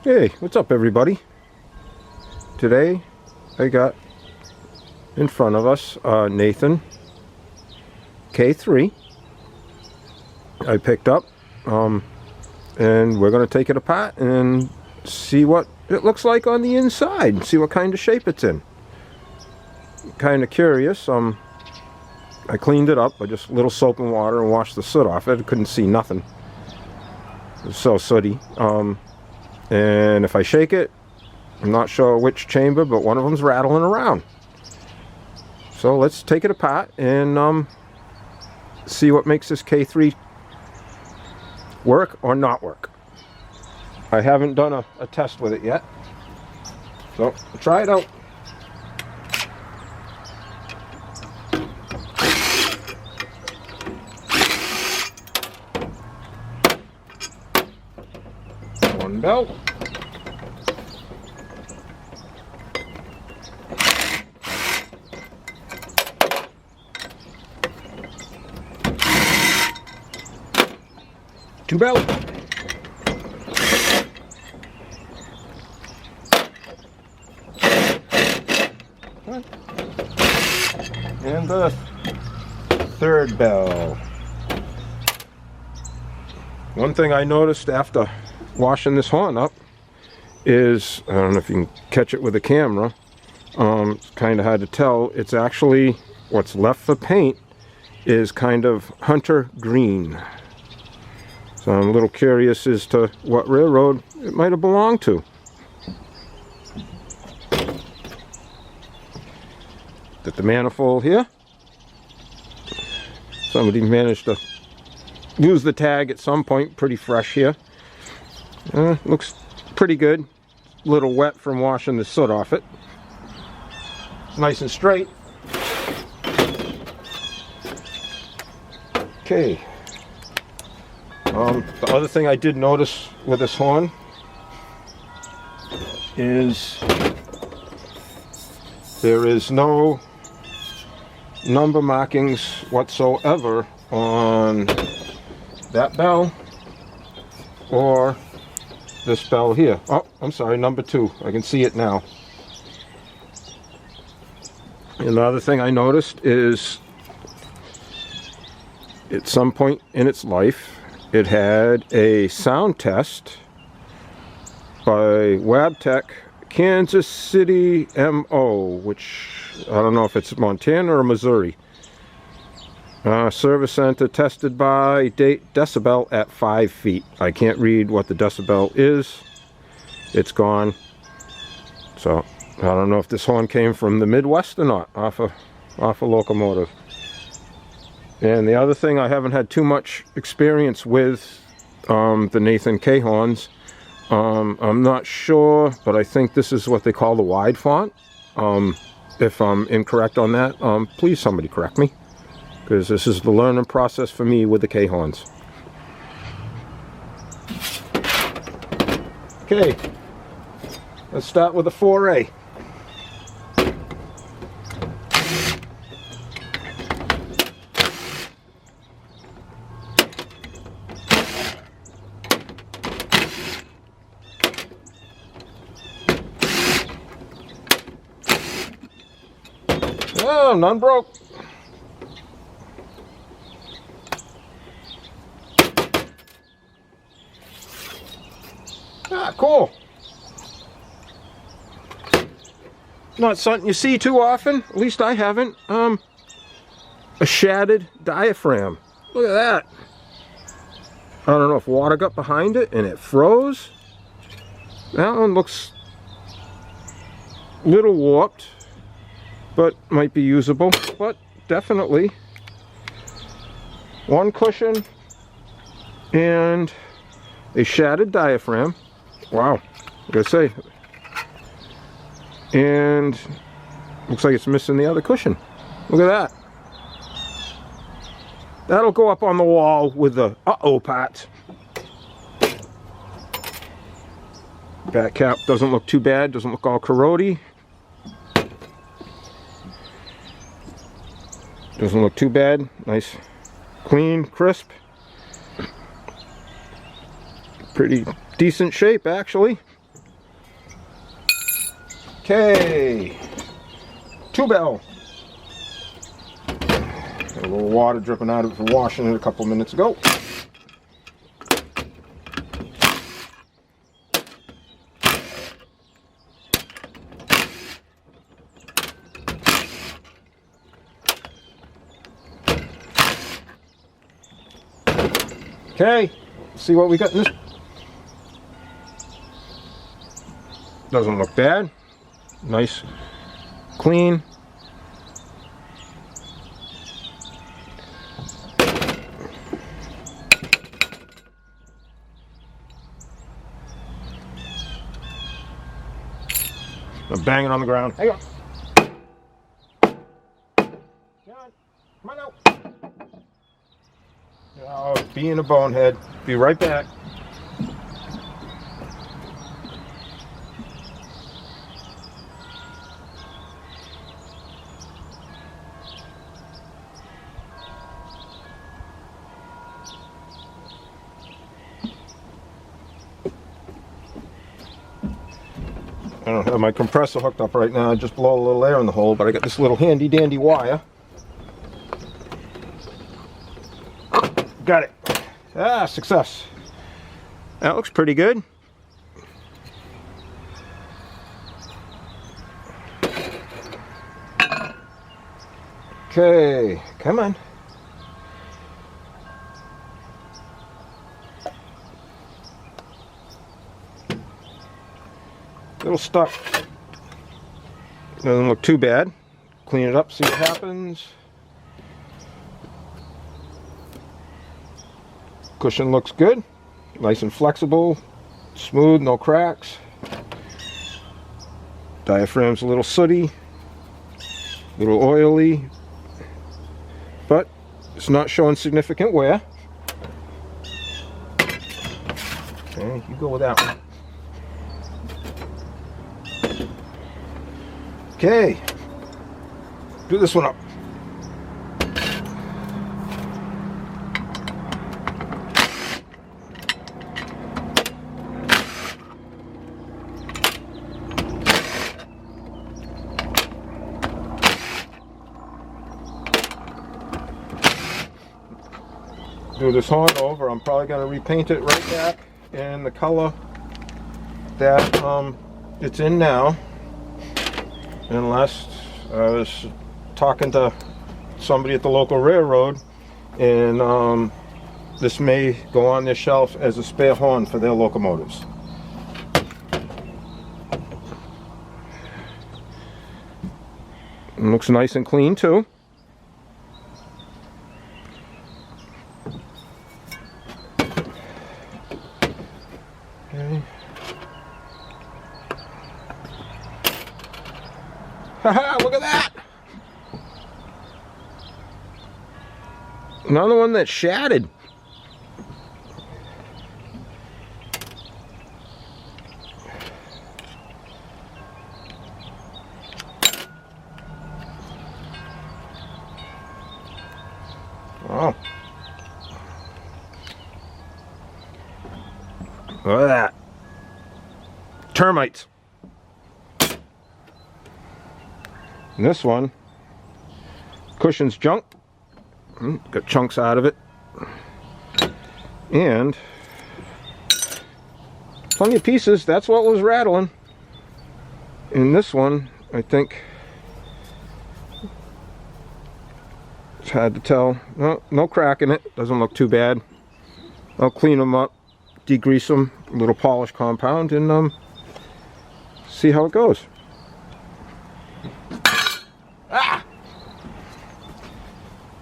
Hey, what's up everybody? Today I got in front of us Nathan K3 I picked up and we're going to take it apart and see what it looks like on the inside, see what kind of shape it's in. Kind of curious. I cleaned it up by just a little soap and water and washed the soot off it. I couldn't see nothing. It was so sooty. And if I shake it, I'm not sure which chamber, but one of them's rattling around. So let's take it apart and see what makes this K3 work or not work. I haven't done a test with it yet, so I'll try it out. One belt. Two belt. And the third bell. One thing I noticed after washing this horn up is, I don't know if you can catch it with a camera, it's kind of hard to tell, it's actually what's left for paint is kind of hunter green. So I'm a little curious as to what railroad it might have belonged to. Got the manifold here. Somebody managed to use the tag at some point, pretty fresh here. Looks pretty good. A little wet from washing the soot off it. It's nice and straight. Okay. The other thing I did notice with this horn is there is no number markings whatsoever on that bell or this bell here. Oh, I'm sorry, number 2. I can see it now. And the other thing I noticed is at some point in its life it had a sound test by Wabtec Kansas City MO, which I don't know if it's Montana or Missouri. Service center tested by decibel at 5 feet. I can't read what the decibel is. It's gone. So I don't know if this horn came from the Midwest or not, off a locomotive. And the other thing, I haven't had too much experience with the Nathan K horns. I'm not sure, but I think this is what they call the wide font. If I'm incorrect on that, please somebody correct me, because this is the learning process for me with the K horns. Okay, let's start with the 4A. Oh, none broke. Ah, cool. Not something you see too often. At least I haven't. A shattered diaphragm. Look at that. I don't know if water got behind it and it froze. That one looks a little warped, but might be usable. But definitely one cushion and a shattered diaphragm. Wow, I gotta say. And looks like it's missing the other cushion. Look at that. That'll go up on the wall with the uh-oh parts. Back cap doesn't look too bad, doesn't look all corrody. Doesn't look too bad. Nice, clean, crisp. Pretty decent shape, actually. Okay, 2-bell. Got a little water dripping out of it from washing it a couple minutes ago. Okay, see what we got in this. Doesn't look bad. Nice, clean. I'm banging on the ground. Hang on. Come on out. Oh, being a bonehead. Be right back. I don't have my compressor hooked up right now. I just blow a little air in the hole, but I got this little handy dandy wire. Got it. Ah, success. That looks pretty good. Okay, come on. Little stuck. Doesn't look too bad. Clean it up, see what happens. Cushion looks good. Nice and flexible. Smooth, no cracks. Diaphragm's a little sooty. A little oily. But it's not showing significant wear. Okay, you go with that one. Okay, do this one up. Do this horn over. I'm probably going to repaint it right back in the color that it's in now. Unless I was talking to somebody at the local railroad, and this may go on their shelf as a spare horn for their locomotives. It looks nice and clean too. Okay. Haha, look at that! Another one that's shattered. Oh. Look at that. Termites. And this one, cushion's junk. Got chunks out of it. And plenty of pieces. That's what was rattling. In this one, I think it's hard to tell. No crack in it. Doesn't look too bad. I'll clean them up, degrease them, a little polish compound, and see how it goes. Ah!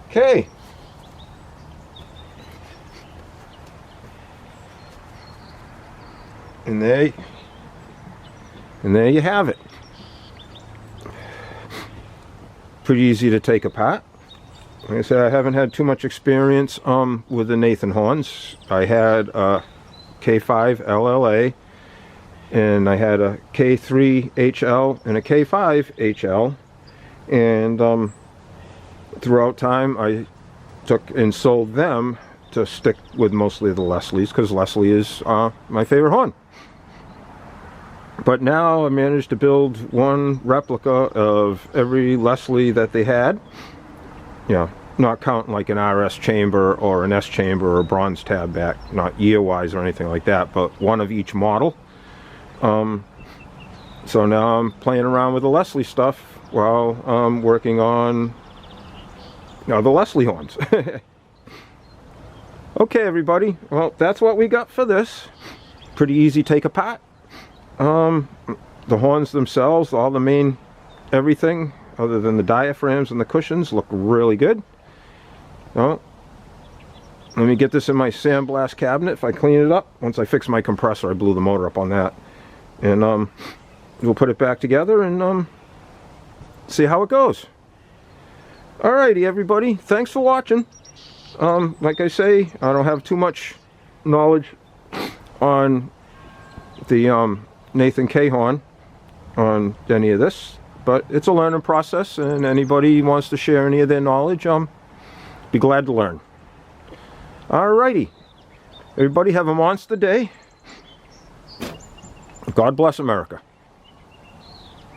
Okay. And there you have it. Pretty easy to take apart. Like I said, I haven't had too much experience with the Nathan horns. I had a K3LA, and I had a K3HL and a K5HL. And throughout time I took and sold them to stick with mostly the Leslie's, because Leslie is my favorite horn. But now I managed to build one replica of every Leslie that they had. You know, not counting like an RS chamber or an S chamber or a bronze tab back, not year-wise or anything like that, but one of each model. So now I'm playing around with the Leslie stuff while I'm working on, you know, the Leslie horns. Okay, everybody, well, that's what we got for this. Pretty easy take apart. The horns themselves, all the main everything other than the diaphragms and the cushions, look really good. Well, let me get this in my sandblast cabinet if I clean it up. Once I fix my compressor, I blew the motor up on that. And we'll put it back together and see how it goes. Alrighty, everybody, thanks for watching. Like I say, I don't have too much knowledge on the Nathan K horn on any of this, but it's a learning process, and anybody who wants to share any of their knowledge, be glad to learn. Alrighty, everybody have a monster day. God bless America.